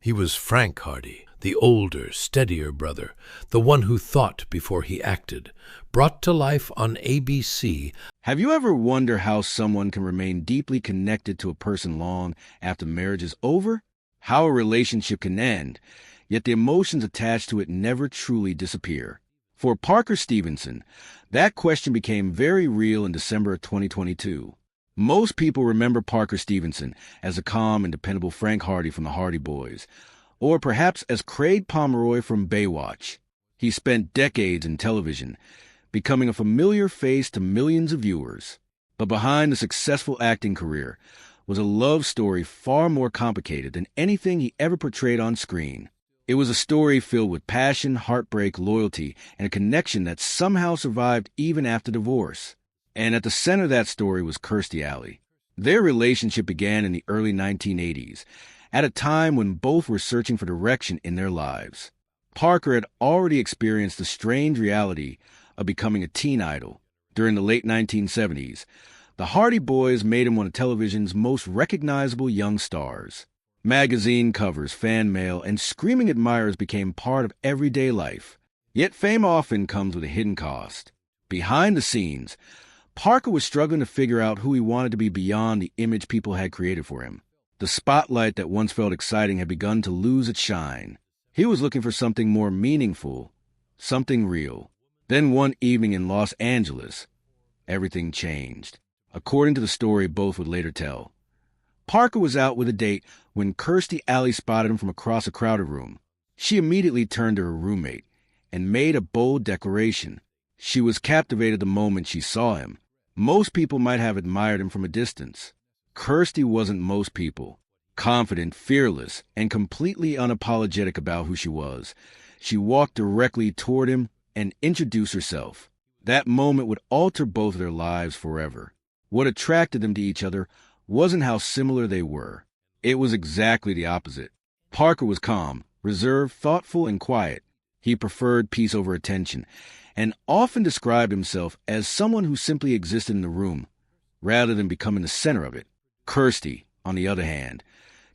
He was Frank Hardy, the older, steadier brother, the one who thought before he acted, brought to life on ABC. Have you ever wondered how someone can remain deeply connected to a person long after marriage is over? How a relationship can end, yet the emotions attached to it never truly disappear? For Parker Stevenson, that question became very real in December of 2022. Most people remember Parker Stevenson as a calm and dependable Frank Hardy from the Hardy Boys, or perhaps as Craig Pomeroy from Baywatch. He spent decades in television, becoming a familiar face to millions of viewers. But behind the successful acting career was a love story far more complicated than anything he ever portrayed on screen. It was a story filled with passion, heartbreak, loyalty, and a connection that somehow survived even after divorce. And at the center of that story was Kirstie Alley. Their relationship began in the early 1980s, at a time when both were searching for direction in their lives. Parker had already experienced the strange reality of becoming a teen idol. During the late 1970s, the Hardy Boys made him one of television's most recognizable young stars. Magazine covers, fan mail, and screaming admirers became part of everyday life. Yet fame often comes with a hidden cost. Behind the scenes, Parker was struggling to figure out who he wanted to be beyond the image people had created for him. The spotlight that once felt exciting had begun to lose its shine. He was looking for something more meaningful, something real. Then one evening in Los Angeles, everything changed. According to the story both would later tell, Parker was out with a date when Kirstie Alley spotted him from across a crowded room. She immediately turned to her roommate and made a bold declaration. She was captivated the moment she saw him. Most people might have admired him from a distance. Kirstie wasn't most people. Confident, fearless, and completely unapologetic about who she was, she walked directly toward him and introduced herself. That moment would alter both of their lives forever. What attracted them to each other wasn't how similar they were. It was exactly the opposite. Parker was calm, reserved, thoughtful, and quiet. He preferred peace over attention, and often described himself as someone who simply existed in the room, rather than becoming the center of it. Kirstie, on the other hand,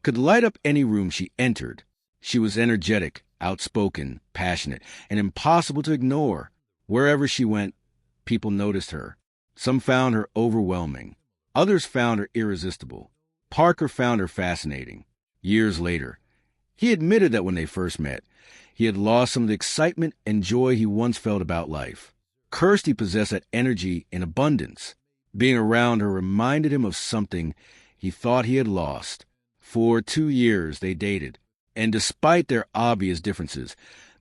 could light up any room she entered. She was energetic, outspoken, passionate, and impossible to ignore. Wherever she went, people noticed her. Some found her overwhelming. Others found her irresistible. Parker found her fascinating. Years later, he admitted that when they first met, he had lost some of the excitement and joy he once felt about life. Kirstie possessed that energy in abundance. Being around her reminded him of something he thought he had lost. For 2 years they dated, and despite their obvious differences,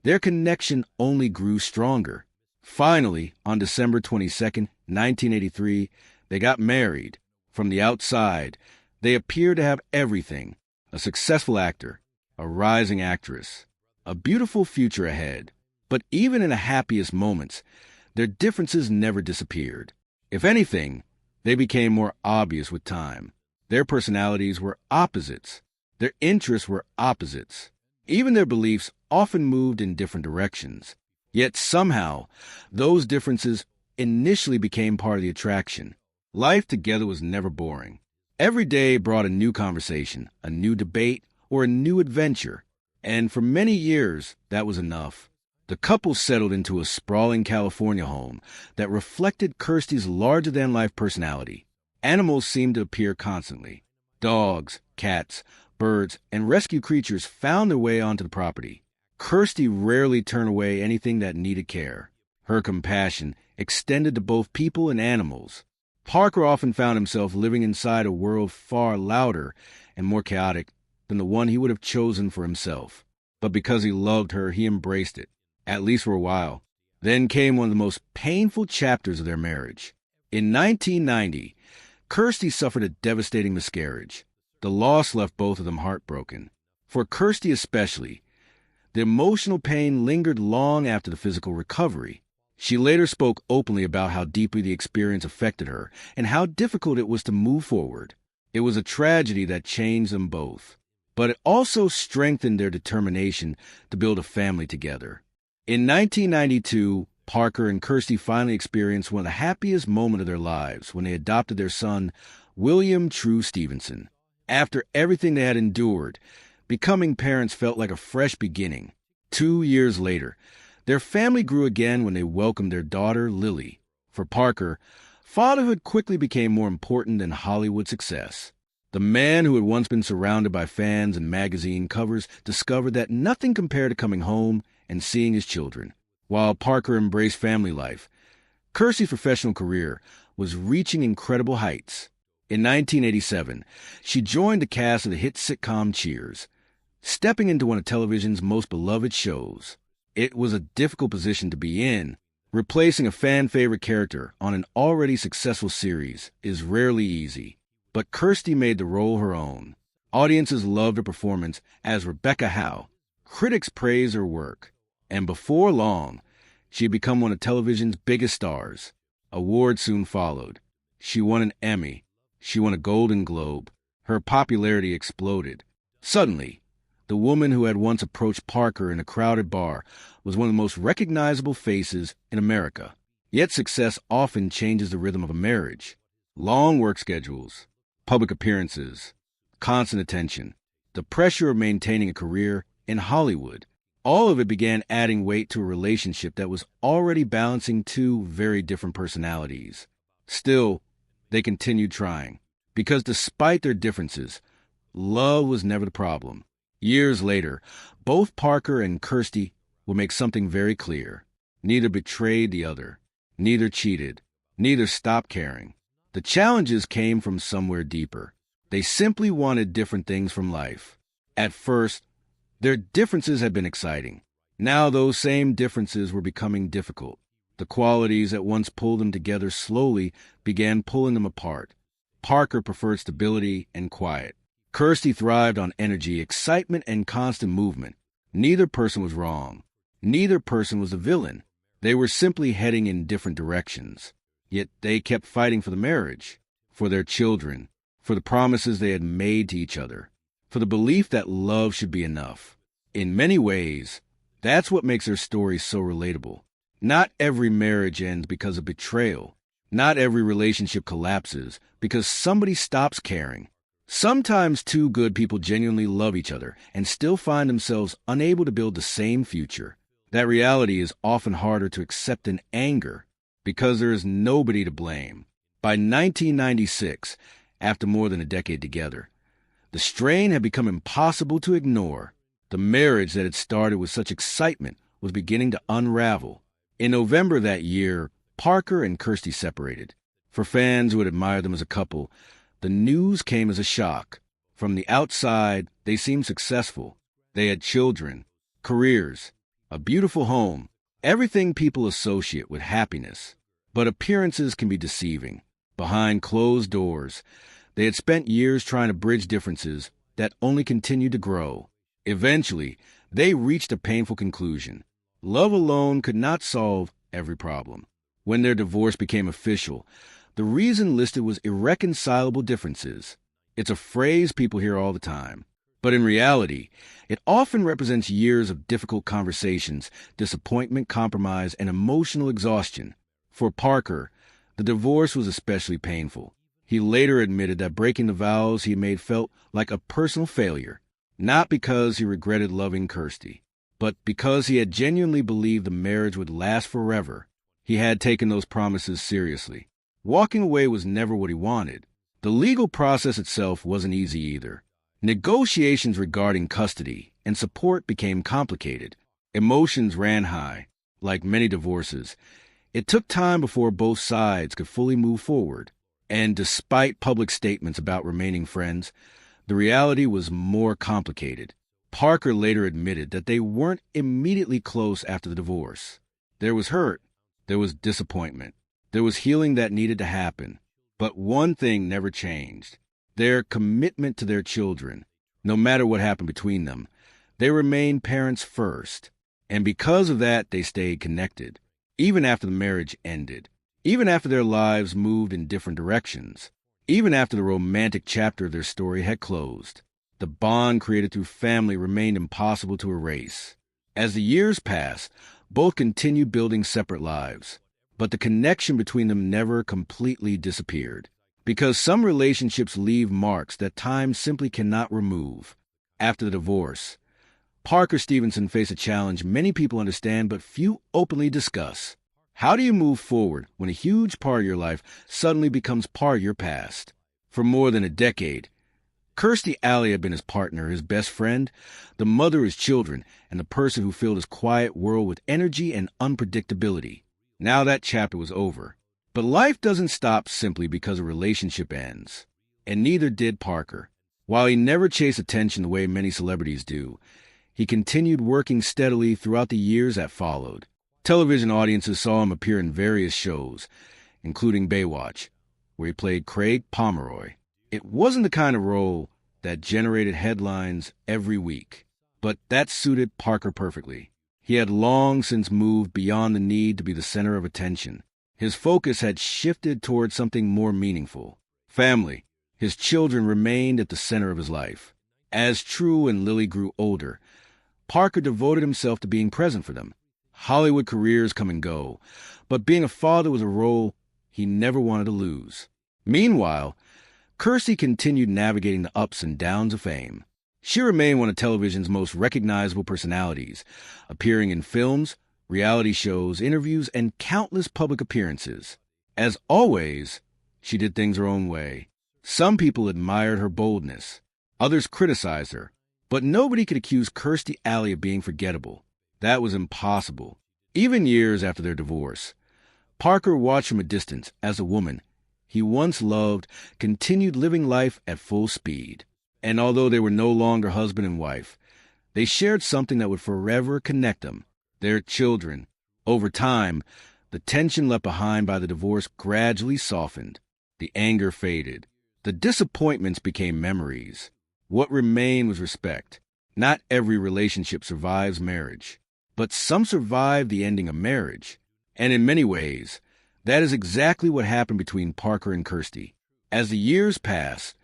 their connection only grew stronger. Finally, on December 22nd, 1983, they got married. From the outside, they appeared to have everything: a successful actor, a rising actress, a beautiful future ahead. But even in the happiest moments, their differences never disappeared. If anything, they became more obvious with time. Their personalities were opposites. Their interests were opposites. Even their beliefs often moved in different directions. Yet somehow, those differences initially became part of the attraction. Life together was never boring. Every day brought a new conversation, a new debate, or a new adventure. And for many years, that was enough. The couple settled into a sprawling California home that reflected Kirstie's larger-than-life personality. Animals seemed to appear constantly. Dogs, cats, birds, and rescue creatures found their way onto the property. Kirstie rarely turned away anything that needed care. Her compassion extended to both people and animals. Parker often found himself living inside a world far louder and more chaotic than the one he would have chosen for himself. But because he loved her, he embraced it, at least for a while. Then came one of the most painful chapters of their marriage. In 1990, Kirstie suffered a devastating miscarriage. The loss left both of them heartbroken. For Kirstie especially, the emotional pain lingered long after the physical recovery. She later spoke openly about how deeply the experience affected her and how difficult it was to move forward. It was a tragedy that changed them both, but it also strengthened their determination to build a family together. In 1992, Parker and Kirstie finally experienced one of the happiest moments of their lives when they adopted their son, William True Stevenson. After everything they had endured, Becoming parents felt like a fresh beginning. 2 years later, their family grew again when they welcomed their daughter, Lily. For Parker, fatherhood quickly became more important than Hollywood success. The man who had once been surrounded by fans and magazine covers discovered that nothing compared to coming home and seeing his children. While Parker embraced family life, Kirstie's professional career was reaching incredible heights. In 1987, she joined the cast of the hit sitcom Cheers, stepping into one of television's most beloved shows. It was a difficult position to be in. Replacing a fan-favorite character on an already successful series is rarely easy, but Kirstie made the role her own. Audiences loved her performance as Rebecca Howe. Critics praised her work, and before long, she had become one of television's biggest stars. Awards soon followed. She won an Emmy. She won a Golden Globe. Her popularity exploded. Suddenly, the woman who had once approached Parker in a crowded bar was one of the most recognizable faces in America. Yet success often changes the rhythm of a marriage. Long work schedules, public appearances, constant attention, the pressure of maintaining a career in Hollywood. All of it began adding weight to a relationship that was already balancing two very different personalities. Still, they continued trying, because despite their differences, love was never the problem. Years later, both Parker and Kirstie would make something very clear. Neither betrayed the other. Neither cheated. Neither stopped caring. The challenges came from somewhere deeper. They simply wanted different things from life. At first, their differences had been exciting. Now those same differences were becoming difficult. The qualities that once pulled them together slowly began pulling them apart. Parker preferred stability and quiet. Kirstie thrived on energy, excitement, and constant movement. Neither person was wrong. Neither person was the villain. They were simply heading in different directions. Yet they kept fighting for the marriage, for their children, for the promises they had made to each other, for the belief that love should be enough. In many ways, that's what makes their story so relatable. Not every marriage ends because of betrayal. Not every relationship collapses because somebody stops caring. Sometimes two good people genuinely love each other and still find themselves unable to build the same future. That reality is often harder to accept than anger because there is nobody to blame. By 1996, after more than a decade together, the strain had become impossible to ignore. The marriage that had started with such excitement was beginning to unravel. In November that year, Parker and Kirstie separated. For fans who had admired them as a couple, the news came as a shock. From the outside, they seemed successful. They had children, careers, a beautiful home, everything people associate with happiness. But appearances can be deceiving. Behind closed doors, they had spent years trying to bridge differences that only continued to grow. Eventually, they reached a painful conclusion. Love alone could not solve every problem. When their divorce became official, the reason listed was irreconcilable differences. It's a phrase people hear all the time. But in reality, it often represents years of difficult conversations, disappointment, compromise, and emotional exhaustion. For Parker, the divorce was especially painful. He later admitted that breaking the vows he made felt like a personal failure, not because he regretted loving Kirstie, but because he had genuinely believed the marriage would last forever. He had taken those promises seriously. Walking away was never what he wanted. The legal process itself wasn't easy either. Negotiations regarding custody and support became complicated. Emotions ran high. Like many divorces, it took time before both sides could fully move forward. And despite public statements about remaining friends, the reality was more complicated. Parker later admitted that they weren't immediately close after the divorce. There was hurt. There was disappointment. There was healing that needed to happen. But one thing never changed: their commitment to their children. No matter what happened between them, they remained parents first. And because of that, they stayed connected, even after the marriage ended, even after their lives moved in different directions, even after the romantic chapter of their story had closed. The bond created through family remained impossible to erase. As the years passed, both continued building separate lives, but the connection between them never completely disappeared. Because some relationships leave marks that time simply cannot remove. After the divorce, Parker Stevenson faced a challenge many people understand but few openly discuss. How do you move forward when a huge part of your life suddenly becomes part of your past? For more than a decade, Kirstie Alley had been his partner, his best friend, the mother of his children, and the person who filled his quiet world with energy and unpredictability. Now that chapter was over. But life doesn't stop simply because a relationship ends. And neither did Parker. While he never chased attention the way many celebrities do, he continued working steadily throughout the years that followed. Television audiences saw him appear in various shows, including Baywatch, where he played Craig Pomeroy. It wasn't the kind of role that generated headlines every week, but that suited Parker perfectly. He had long since moved beyond the need to be the center of attention. His focus had shifted towards something more meaningful. Family. His children remained at the center of his life. As True and Lily grew older, Parker devoted himself to being present for them. Hollywood careers come and go, but being a father was a role he never wanted to lose. Meanwhile, Kirstie continued navigating the ups and downs of fame. She remained one of television's most recognizable personalities, appearing in films, reality shows, interviews, and countless public appearances. As always, she did things her own way. Some people admired her boldness. Others criticized her. But nobody could accuse Kirstie Alley of being forgettable. That was impossible. Even years after their divorce, Parker watched from a distance as a woman he once loved continued living life at full speed. And although they were no longer husband and wife, they shared something that would forever connect them, their children. Over time, the tension left behind by the divorce gradually softened. The anger faded. The disappointments became memories. What remained was respect. Not every relationship survives marriage, but some survive the ending of marriage. And in many ways, that is exactly what happened between Parker and Kirstie. As the years passed,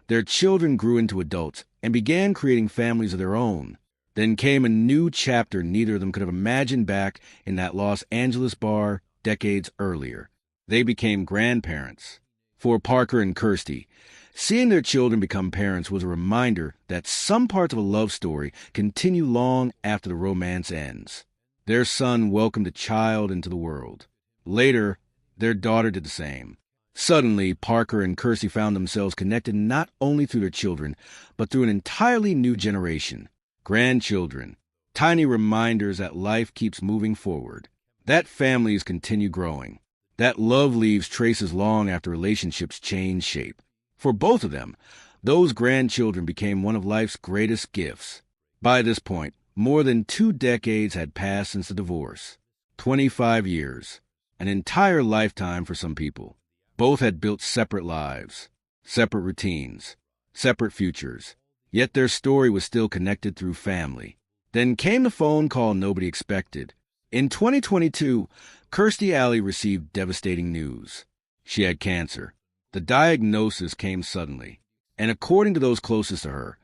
their children grew into adults and began creating families of their own. Then came a new chapter neither of them could have imagined back in that Los Angeles bar decades earlier. They became grandparents. For Parker and Kirstie, seeing their children become parents was a reminder that some parts of a love story continue long after the romance ends. Their son welcomed a child into the world. Later, their daughter did the same. Suddenly, Parker and Kirstie found themselves connected not only through their children, but through an entirely new generation. Grandchildren, tiny reminders that life keeps moving forward, that families continue growing, that love leaves traces long after relationships change shape. For both of them, those grandchildren became one of life's greatest gifts. By this point, more than 2 decades had passed since the divorce. 25 years. An entire lifetime for some people. Both had built separate lives, separate routines, separate futures. Yet their story was still connected through family. Then came the phone call nobody expected. In 2022, Kirstie Alley received devastating news. She had cancer. The diagnosis came suddenly, and according to those closest to her,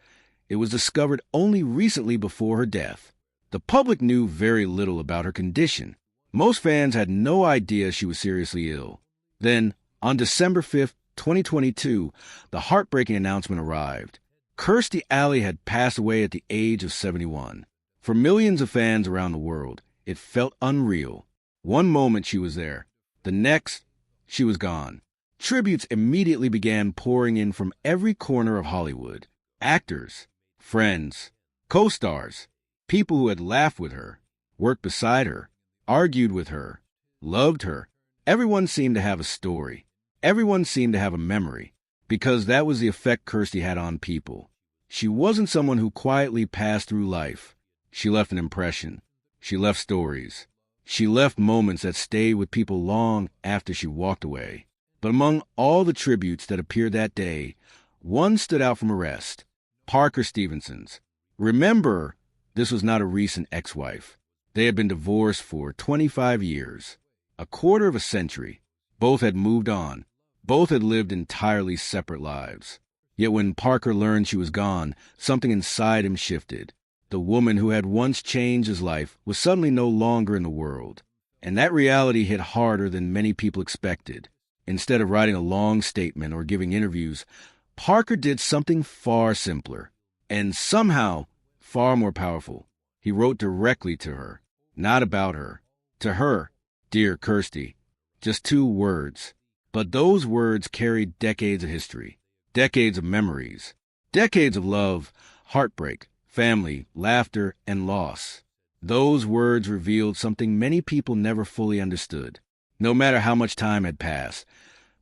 it was discovered only recently before her death. The public knew very little about her condition. Most fans had no idea she was seriously ill. Then, on December 5th, 2022, the heartbreaking announcement arrived. Kirstie Alley had passed away at the age of 71. For millions of fans around the world, it felt unreal. One moment she was there. The next, she was gone. Tributes immediately began pouring in from every corner of Hollywood. Actors, friends, co-stars, people who had laughed with her, worked beside her, argued with her, loved her. Everyone seemed to have a story. Everyone seemed to have a memory, because that was the effect Kirstie had on people. She wasn't someone who quietly passed through life. She left an impression. She left stories. She left moments that stayed with people long after she walked away. But among all the tributes that appeared that day, one stood out from the rest. Parker Stevenson's. Remember, this was not a recent ex-wife. They had been divorced for 25 years, a quarter of a century. Both had moved on. Both had lived entirely separate lives. Yet when Parker learned she was gone, something inside him shifted. The woman who had once changed his life was suddenly no longer in the world. And that reality hit harder than many people expected. Instead of writing a long statement or giving interviews, Parker did something far simpler. And somehow, far more powerful, he wrote directly to her, not about her. To her, "Dear Kirstie," just 2 words. But those words carried decades of history, decades of memories, decades of love, heartbreak, family, laughter, and loss. Those words revealed something many people never fully understood. No matter how much time had passed,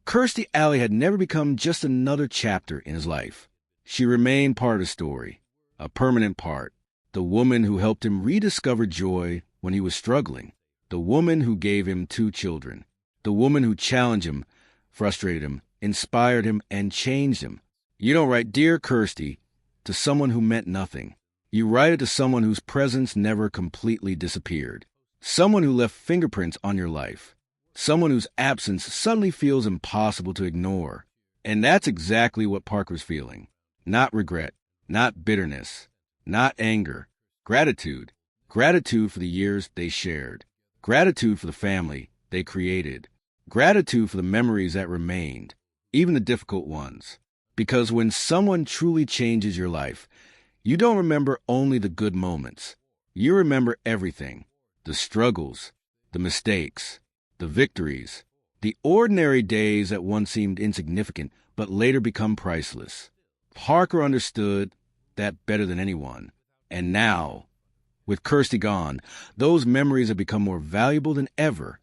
Kirstie Alley had never become just another chapter in his life. She remained part of the story, a permanent part, the woman who helped him rediscover joy when he was struggling, the woman who gave him 2 children, the woman who challenged him, frustrated him, inspired him, and changed him. You don't write "Dear Kirstie" to someone who meant nothing. You write it to someone whose presence never completely disappeared, someone who left fingerprints on your life, someone whose absence suddenly feels impossible to ignore. And that's exactly what Parker's feeling. Not regret, not bitterness, not anger. Gratitude. Gratitude for the years they shared. Gratitude for the family they created. Gratitude for the memories that remained, even the difficult ones. Because when someone truly changes your life, you don't remember only the good moments. You remember everything. The struggles, the mistakes, the victories, the ordinary days that once seemed insignificant but later become priceless. Parker understood that better than anyone. And now, with Kirstie gone, those memories have become more valuable than ever.